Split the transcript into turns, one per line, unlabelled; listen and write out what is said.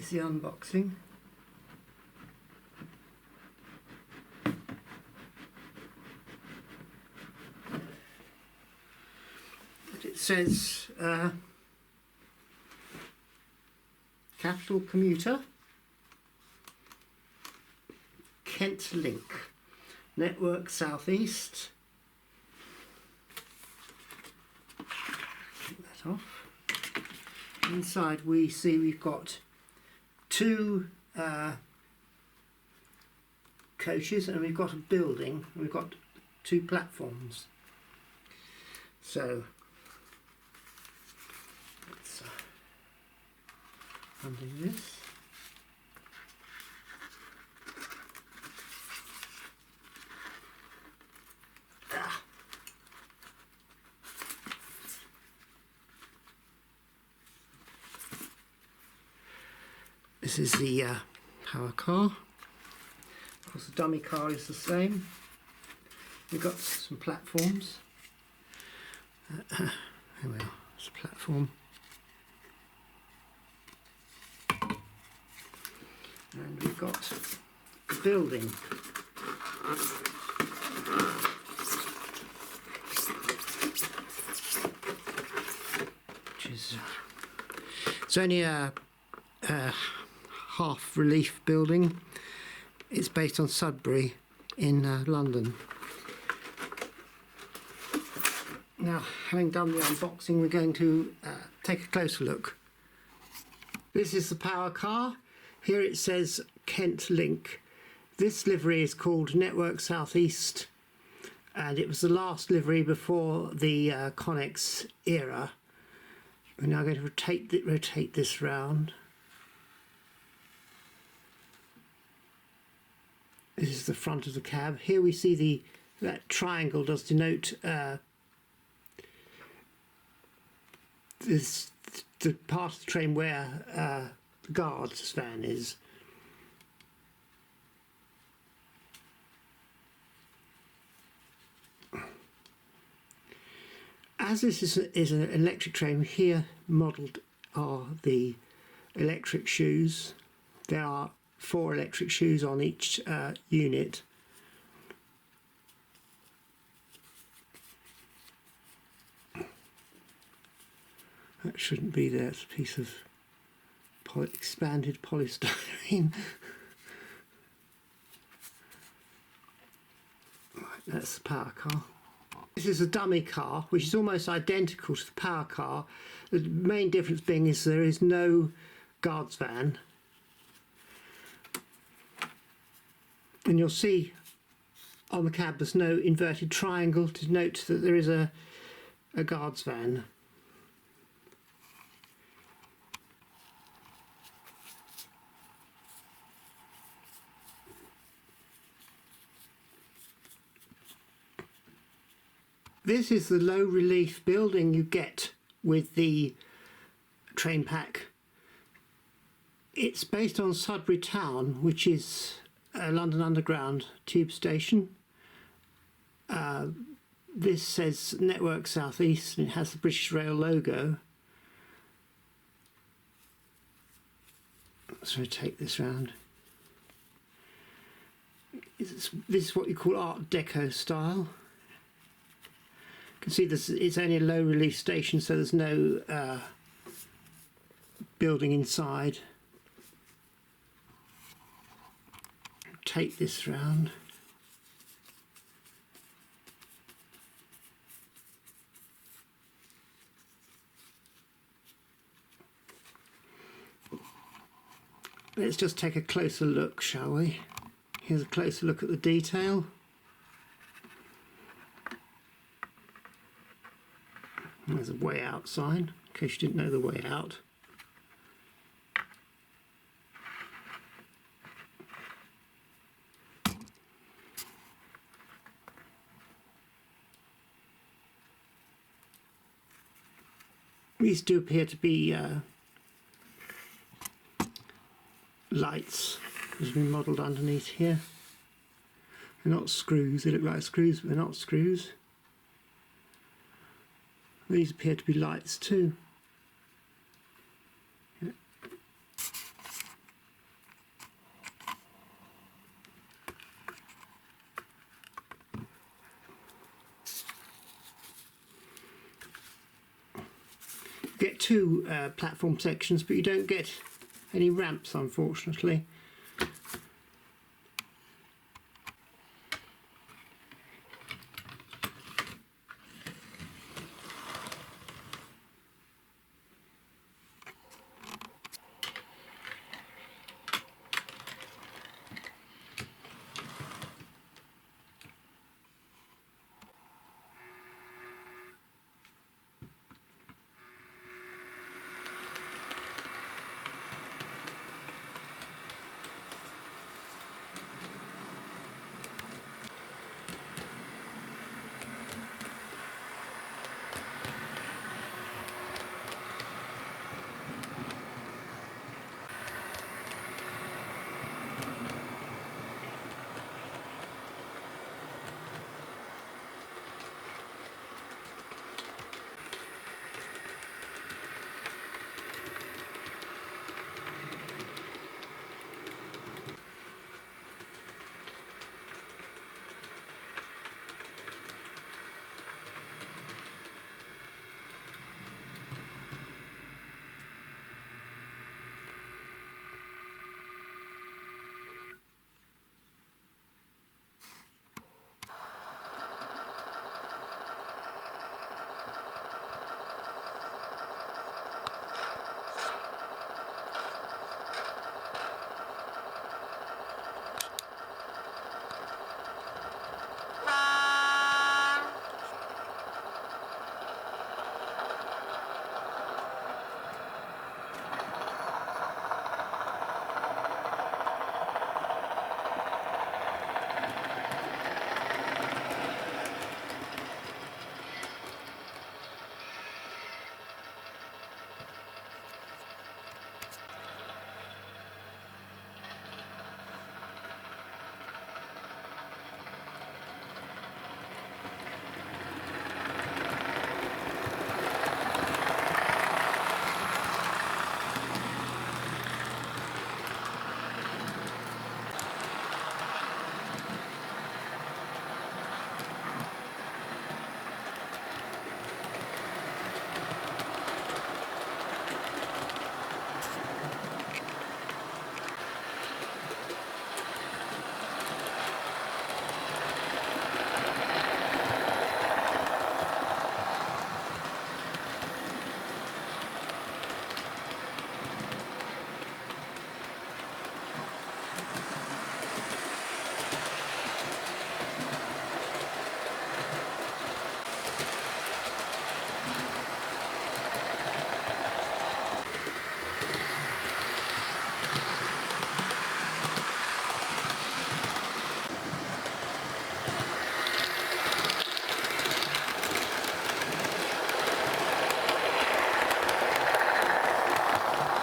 Here's the unboxing. It says Capital Commuter, Kent Link, Network Southeast. Take that off. Inside we see we've got two coaches, and we've got a building, and we've got two platforms. So let's undo this. This is the power car. Of course, the dummy car is the same. We've got some platforms. Here we are, it's a platform. And we've got the building. Which is, it's only a half relief building. It's based on Sudbury in London. Now, having done the unboxing, we're going to take a closer look. This is the power car. Here it says Kent Link. This livery is called Network Southeast, and it was the last livery before the Connex era. We're now going to rotate this round. This is the front of the cab. Here we see that triangle does denote the part of the train where the guard's van is. As this is an electric train, here modelled are the electric shoes. There are 4 electric shoes on each unit. That shouldn't be there, it's a piece of expanded polystyrene. Right, that's the power car. This is a dummy car, which is almost identical to the power car. The main difference being is there is no guard's van. And you'll see on the cab there's no inverted triangle to denote that there is a guard's van. This is the low relief building you get with the train pack. It's based on Sudbury Town, which is a London Underground tube station. This says Network Southeast, and it has the British Rail logo. Let's rotate this round. This is what you call Art Deco style. You can see this, it's only a low relief station, so there's no building inside. Take this round. Let's just take a closer look, shall we? Here's a closer look at the detail. There's a way out sign, in case you didn't know the way out. These do appear to be lights that have been modelled underneath here. They're not screws, they look like screws, but they're not screws. These appear to be lights too. Yeah. get two platform sections, but you don't get any ramps, unfortunately.